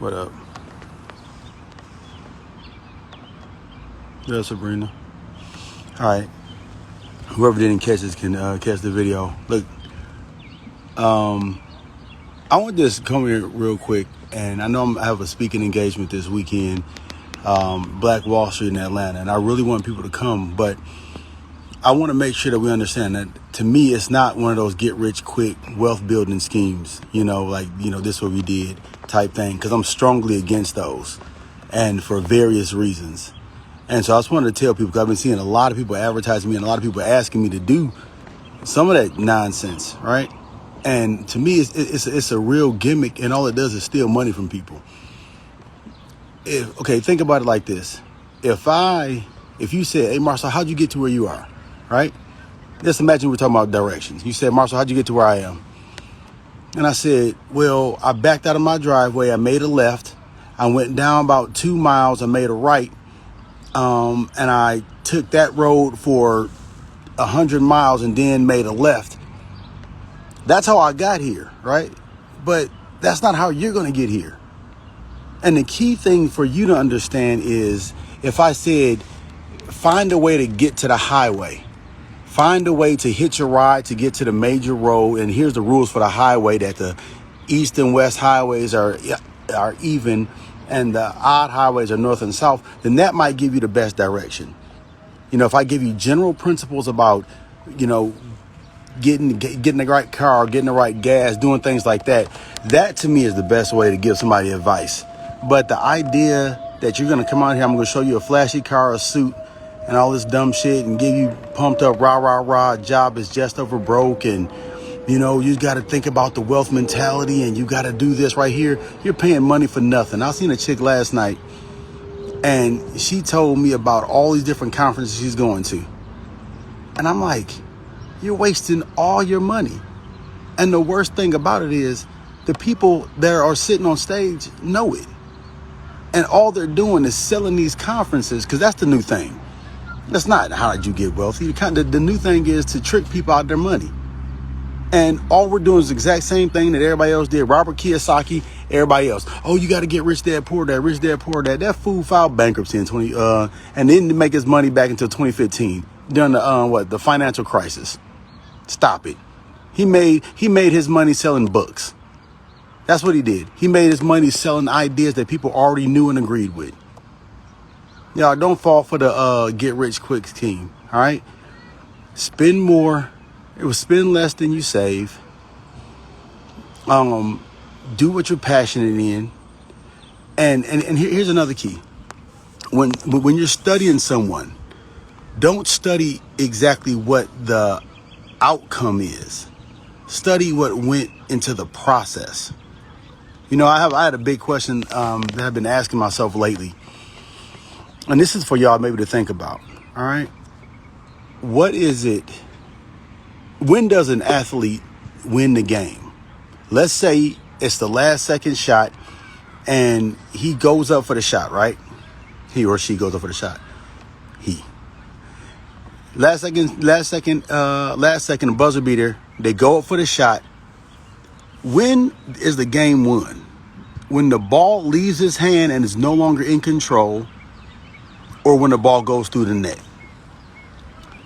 What up? Yeah, Sabrina. All right. Whoever didn't catch this can catch the video. Look, I want to just come here real quick, and I know I have a speaking engagement this weekend, Black Wall Street in Atlanta, and I really want people to come, but I want to make sure that we understand that, to me, it's not one of those get-rich-quick wealth-building schemes, this is what we did type thing, because I'm strongly against those, and for various reasons. And so I just wanted to tell people, because I've been seeing a lot of people advertising me and a lot of people asking me to do some of that nonsense, right? And to me, it's a real gimmick, and all it does is steal money from people. Think about it like this. If you said, hey, Marsau, how'd you get to where you are, right? Just imagine we're talking about directions. You said, Marsau, how'd you get to where I am? And I said, well, I backed out of my driveway. I made a left. I went down about 2 miles. I made a right. And I took that road for 100 miles and then made a left. That's how I got here, right? But that's not how you're going to get here. And the key thing for you to understand is, if I said, find a way to get to the highway, find a way to hitch a ride to get to the major road, and here's the rules for the highway, that the east and west highways are even, and the odd highways are north and south, then that might give you the best direction. If I give you general principles about, getting the right car, getting the right gas, doing things like that, that to me is the best way to give somebody advice. But the idea that you're going to come out here, I'm going to show you a flashy car, a suit, and all this dumb shit, and give you pumped up, rah, rah, rah, job is just over broke, and you got to think about the wealth mentality, and you got to do this right here. You're paying money for nothing. I seen a chick last night, and she told me about all these different conferences she's going to. And I'm like, you're wasting all your money. And the worst thing about it is, the people that are sitting on stage know it. And all they're doing is selling these conferences, because that's the new thing. That's not how did you get wealthy. The new thing is to trick people out of their money. And all we're doing is the exact same thing that everybody else did. Robert Kiyosaki, everybody else. Oh, you got to get rich dad, poor dad, rich dad, poor dad. That fool filed bankruptcy in and didn't make his money back until 2015 during the financial crisis. Stop it. He made his money selling books. That's what he did. He made his money selling ideas that people already knew and agreed with. Y'all, don't fall for the get rich quick scheme. All right. Spend more. It was spend less than you save. Do what you're passionate in. And here's another key. When you're studying someone, don't study exactly what the outcome is. Study what went into the process. I had a big question that I've been asking myself lately. And this is for y'all maybe to think about. All right. What is it? When does an athlete win the game? Let's say it's the last second shot and he goes up for the shot, right? He or she goes up for the shot. Last second buzzer beater. They go up for the shot. When is the game won? When the ball leaves his hand and is no longer in control, or when the ball goes through the net?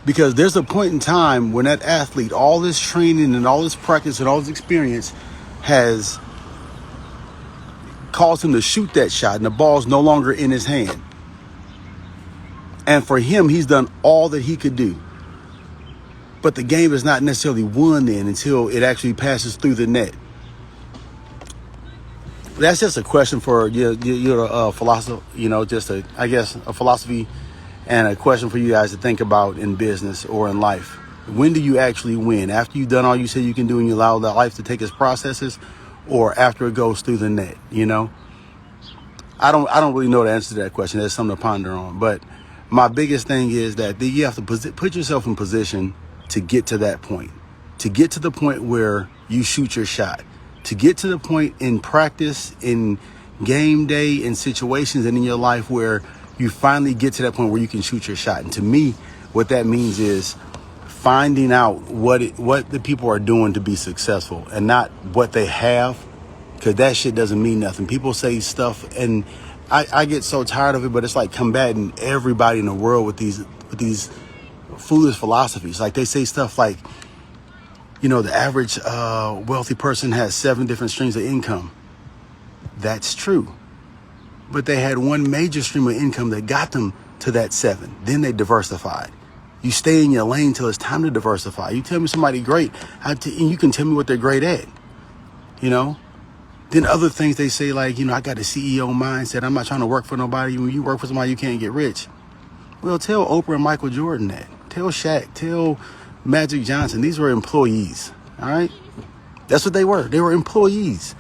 Because there's a point in time when that athlete, all this training and all this practice and all this experience has caused him to shoot that shot, and the ball's no longer in his hand. And for him, he's done all that he could do. But the game is not necessarily won then until it actually passes through the net. That's just a question for your philosophy, a philosophy and a question for you guys to think about in business or in life. When do you actually win? After you've done all you say you can do and you allow the life to take its processes, or after it goes through the net? I don't really know the answer to that question. There's something to ponder on. But my biggest thing is that you have to put yourself in position to get to that point, to get to the point where you shoot your shot, to get to the point in practice, in game day, in situations and in your life where you finally get to that point where you can shoot your shot. And to me, what that means is finding out what the people are doing to be successful, and not what they have, because that shit doesn't mean nothing. People say stuff, and I get so tired of it, but it's like combating everybody in the world with these foolish philosophies. Like they say stuff like, you know, the average wealthy person has 7 different streams of income. That's true. But they had one major stream of income that got them to that 7. Then they diversified. You stay in your lane till it's time to diversify. You tell me somebody great, and you can tell me what they're great at, you know? Then other things they say like, you know, I got a CEO mindset. I'm not trying to work for nobody. When you work for somebody, you can't get rich. Well, tell Oprah and Michael Jordan that. Tell Shaq, tell Magic Johnson. These were employees, all right? That's what they were. They were employees.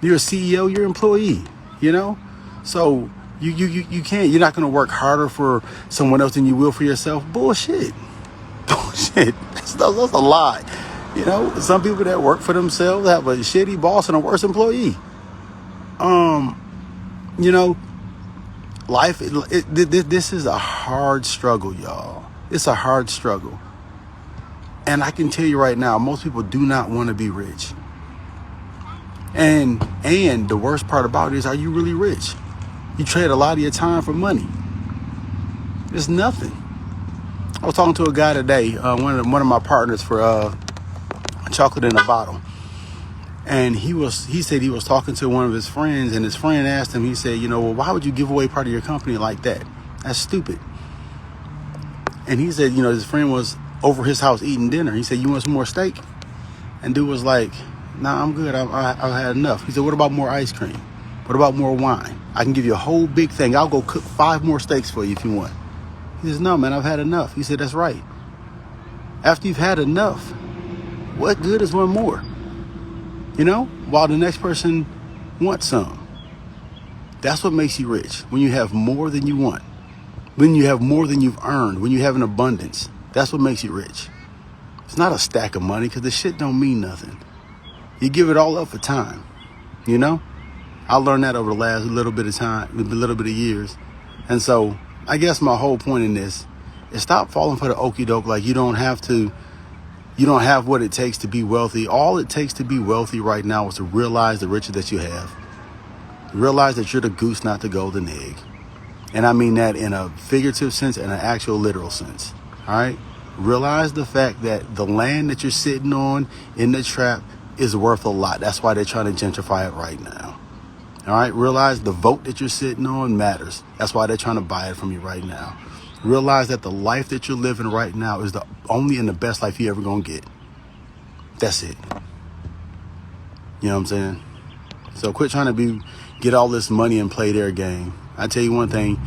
You're a CEO, you're an employee, you know? So you can't, you're not going to work harder for someone else than you will for yourself. Bullshit. Bullshit. That's a lie. You know, some people that work for themselves have a shitty boss and a worse employee. You know, life, this is a hard struggle, y'all. It's a hard struggle. And I can tell you right now, most people do not want to be rich. And the worst part about it is, are you really rich? You trade a lot of your time for money. It's nothing. I was talking to a guy today, one of my partners for chocolate in a bottle. And he said he was talking to one of his friends, and his friend asked him, he said, you know, well, why would you give away part of your company like that? That's stupid. And he said, you know, his friend was over his house eating dinner. He said, you want some more steak? And dude was like, nah, I'm good. I've had enough. He said, what about more ice cream? What about more wine? I can give you a whole big thing. I'll go cook 5 more steaks for you if you want. He says, no, man, I've had enough. He said, that's right. After you've had enough, what good is one more? You know, while the next person wants some. That's what makes you rich. When you have more than you want. When you have more than you've earned. When you have an abundance. That's what makes you rich. It's not a stack of money, because the shit don't mean nothing. You give it all up for time. You know? I learned that over the last little bit of years. And so I guess my whole point in this is stop falling for the okie doke. Like you don't have what it takes to be wealthy. All it takes to be wealthy right now is to realize the riches that you have. Realize that you're the goose, not the golden egg. And I mean that in a figurative sense and an actual literal sense. All right. Realize the fact that the land that you're sitting on in the trap is worth a lot. That's why they're trying to gentrify it right now. All right. Realize the vote that you're sitting on matters. That's why they're trying to buy it from you right now. Realize that the life that you're living right now is the only and the best life you're ever going to get. That's it. You know what I'm saying? So quit trying to get all this money and play their game. I tell you one thing,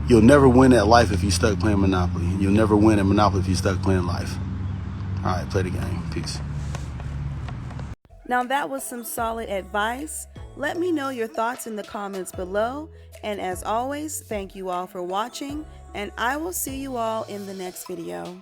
you'll never win at life if you're stuck playing Monopoly. You'll never win at Monopoly if you're stuck playing life. All right, play the game. Peace. Now that was some solid advice. Let me know your thoughts in the comments below. And as always, thank you all for watching, and I will see you all in the next video.